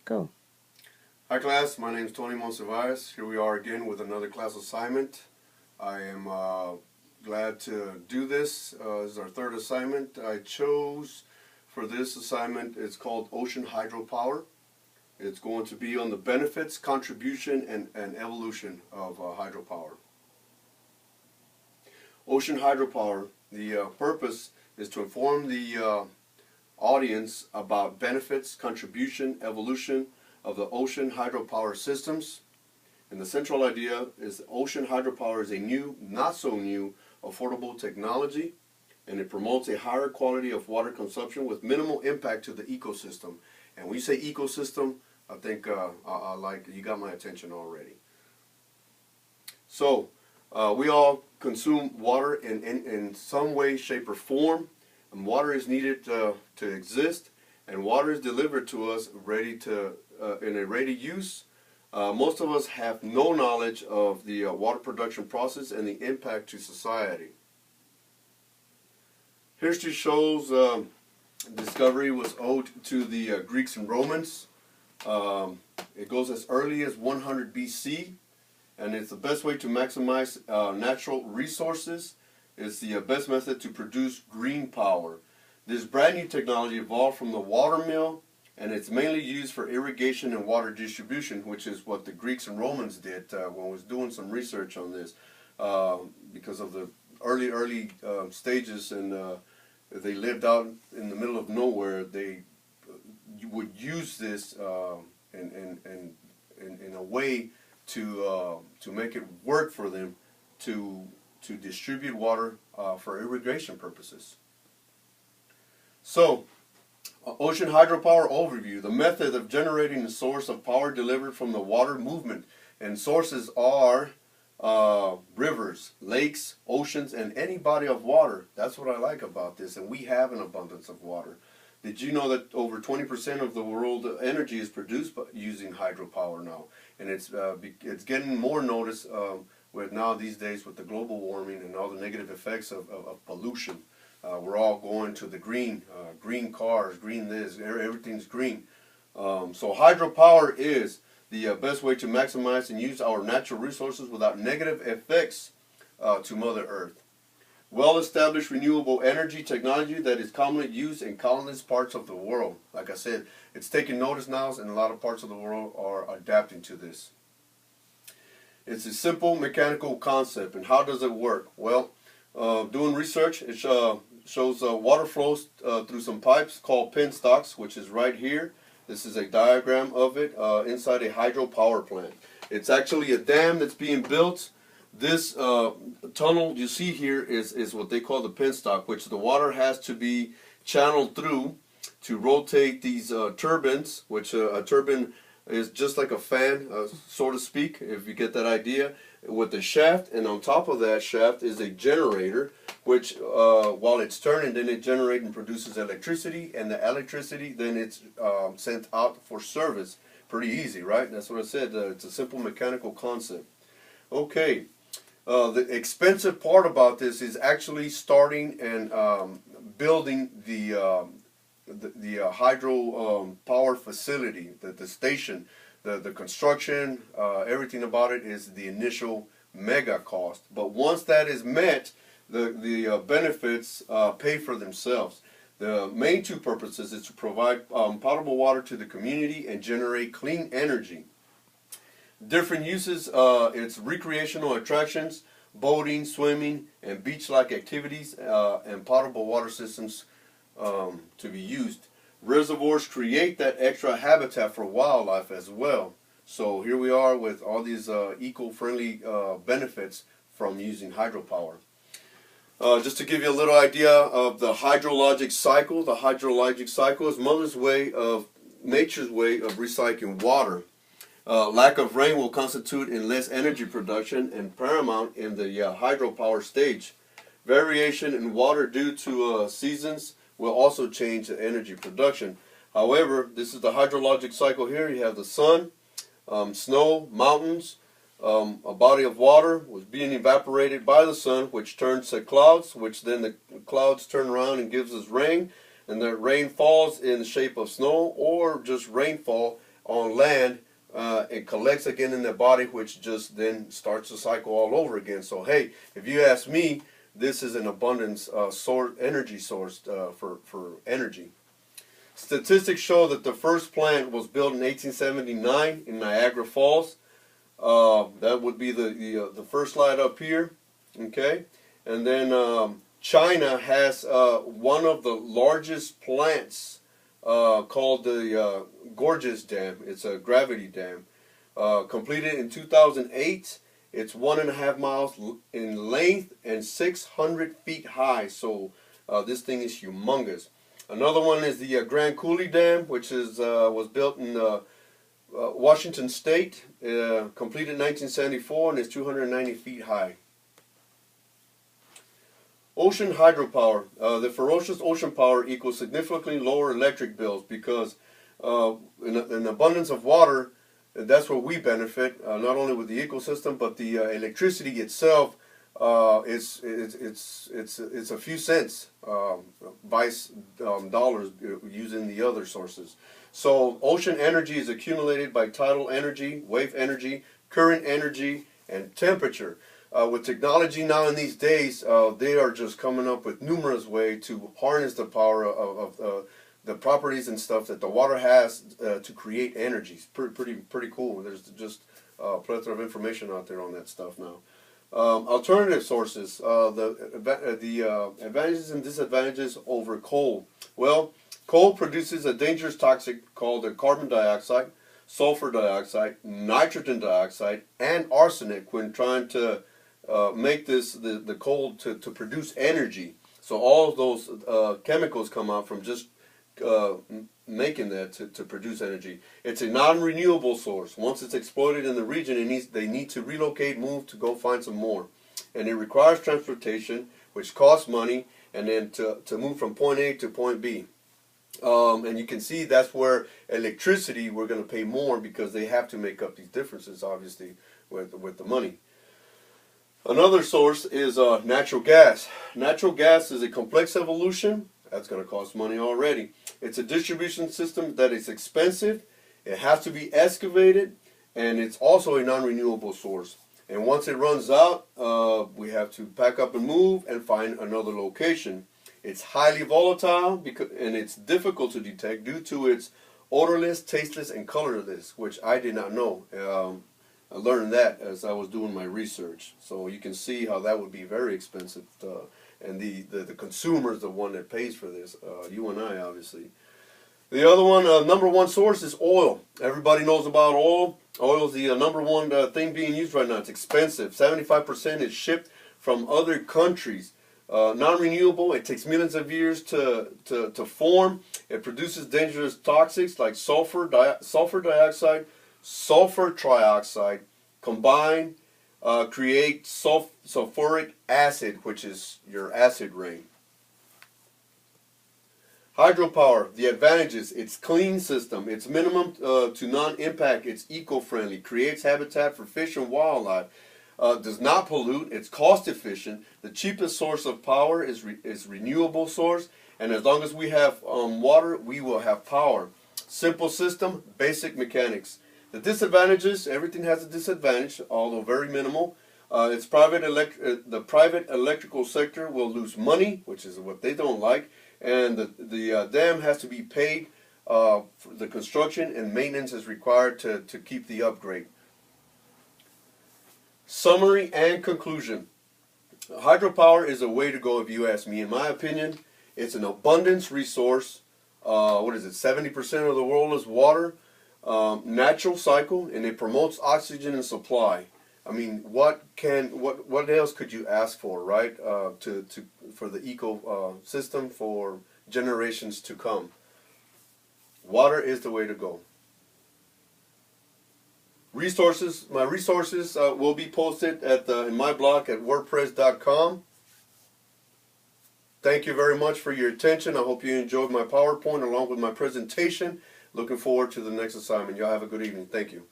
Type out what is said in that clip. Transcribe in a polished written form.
Go. Hi class, my name is Tony Monsivais. Here we are again with another class assignment. I am glad to do this. This is our third assignment. I chose for this assignment, it's called Ocean Hydropower. It's going to be on the benefits, contribution, and evolution of hydropower. Ocean hydropower, the purpose is to inform the audience about benefits, contribution, evolution of the ocean hydropower systems. And the central idea is ocean hydropower is a new, not so new, affordable technology, and it promotes a higher quality of water consumption with minimal impact to the ecosystem. And when you say ecosystem, I think like you got my attention already. So we all consume water in some way, shape, or form. And water is needed to exist, and water is delivered to us ready to in a ready use. Most of us have no knowledge of the water production process and the impact to society. History shows discovery was owed to the Greeks and Romans. It goes as early as 100 BC, and it's the best way to maximize natural resources. It's the best method to produce green power. This brand new technology evolved from the water mill, and it's mainly used for irrigation and water distribution, which is what the Greeks and Romans did when I was doing some research on this. Because of the early stages, and they lived out in the middle of nowhere, they would use this in a way to make it work for them to distribute water for irrigation purposes. So, ocean hydropower overview. The method of generating the source of power delivered from the water movement. And sources are rivers, lakes, oceans, and any body of water. That's what I like about this. And we have an abundance of water. Did you know that over 20% of the world energy is produced by using hydropower now? And it's getting more notice with now these days with the global warming and all the negative effects of pollution. We're all going to the green cars, green this, everything's green. So hydropower is the best way to maximize and use our natural resources without negative effects to Mother Earth. Well-established renewable energy technology that is commonly used in countless parts of the world. Like I said, it's taking notice now, and a lot of parts of the world are adapting to this. It's a simple mechanical concept, and how does it work? Well, doing research, it shows water flows through some pipes called penstocks, which is right here. This is a diagram of it inside a hydropower plant. It's actually a dam that's being built. This tunnel you see here is what they call the penstock, which the water has to be channeled through to rotate these turbines, which a turbine is just like a fan, so to speak, if you get that idea, with a shaft, and on top of that shaft is a generator, which while it's turning, then it generates and produces electricity, and the electricity then it's sent out for service. Pretty easy, right? That's what I said. It's a simple mechanical concept. Okay. The expensive part about this is actually starting and building the hydro power facility, the station, the construction, everything about it is the initial mega cost. But once that is met, the benefits pay for themselves. The main two purposes is to provide potable water to the community and generate clean energy. Different uses, it's recreational attractions, boating, swimming, and beach-like activities, and potable water systems to be used. Reservoirs create that extra habitat for wildlife as well. So here we are with all these eco-friendly benefits from using hydropower. Just to give you a little idea of the hydrologic cycle. The hydrologic cycle is nature's way of recycling water. Lack of rain will constitute in less energy production and paramount in the hydropower stage. Variation in water due to seasons will also change the energy production. However, this is the hydrologic cycle here. You have the sun, snow, mountains, a body of water was being evaporated by the sun, which turns to clouds, which then the clouds turn around and gives us rain, and the rain falls in the shape of snow or just rainfall on land, it collects again in the body, which just then starts the cycle all over again. So hey, if you ask me, this is an abundance energy source for energy. Statistics show that the first plant was built in 1879 in Niagara Falls. That would be the first slide up here. Okay, and then China has one of the largest plants called the Gorges Dam. It's a gravity dam. Completed in 2008. It's 1.5 miles in length and 600 feet high. So this thing is humongous. Another one is the Grand Coulee Dam, which was built in Washington State, completed in 1974, and is 290 feet high. Ocean hydropower. The ferocious ocean power equals significantly lower electric bills because in an abundance of water, that's where we benefit, not only with the ecosystem, but the electricity itself. It's a few cents vice dollars using the other sources. So ocean energy is accumulated by tidal energy, wave energy, current energy, and temperature. With technology now in these days, they are just coming up with numerous ways to harness the power of the properties and stuff that the water has to create energy. It's pretty cool. There's just a plethora of information out there on that stuff now. Alternative sources, the advantages and disadvantages over coal. Well, coal produces a dangerous toxic called the carbon dioxide, sulfur dioxide, nitrogen dioxide, and arsenic when trying to make the coal to produce energy. So all of those chemicals come out from just making that to produce energy. It's a non-renewable source. Once it's exploited in the region, they need to relocate, move to go find some more. And it requires transportation, which costs money, and then to move from point A to point B. And you can see that's where electricity, we're going to pay more because they have to make up these differences, obviously, with the money. Another source is natural gas. Natural gas is a complex evolution. That's going to cost money already. It's a distribution system that is expensive. It has to be excavated, and it's also a non-renewable source. And once it runs out, we have to pack up and move and find another location. It's highly volatile and it's difficult to detect due to its odorless, tasteless, and colorless, which I did not know. I learned that as I was doing my research. So you can see how that would be very expensive. And the consumer is the one that pays for this, you and I, obviously. The other one, number one source is oil. Everybody knows about oil. Oil is the number one thing being used right now. It's expensive. 75% is shipped from other countries. Non-renewable. It takes millions of years to form. It produces dangerous toxics like sulfur dioxide, sulfur trioxide, combined. Create sulfuric acid, which is your acid rain. Hydropower, the advantages: it's clean system, it's minimum to non-impact, it's eco-friendly, creates habitat for fish and wildlife, does not pollute, it's cost efficient. The cheapest source of power is renewable source, and as long as we have water, we will have power. Simple system, basic mechanics. The disadvantages: everything has a disadvantage, although very minimal. The private electrical sector will lose money, which is what they don't like, and the dam has to be paid for the construction, and maintenance is required to keep the upgrade. Summary and conclusion. Hydropower is a way to go if you ask me. In my opinion, it's an abundance resource. 70% of the world is water. Natural cycle, and it promotes oxygen and supply. I mean, what else could you ask for, right? For the ecosystem for generations to come. Water is the way to go. Resources. My resources will be posted in my blog at wordpress.com. Thank you very much for your attention. I hope you enjoyed my PowerPoint along with my presentation. Looking forward to the next assignment. Y'all have a good evening. Thank you.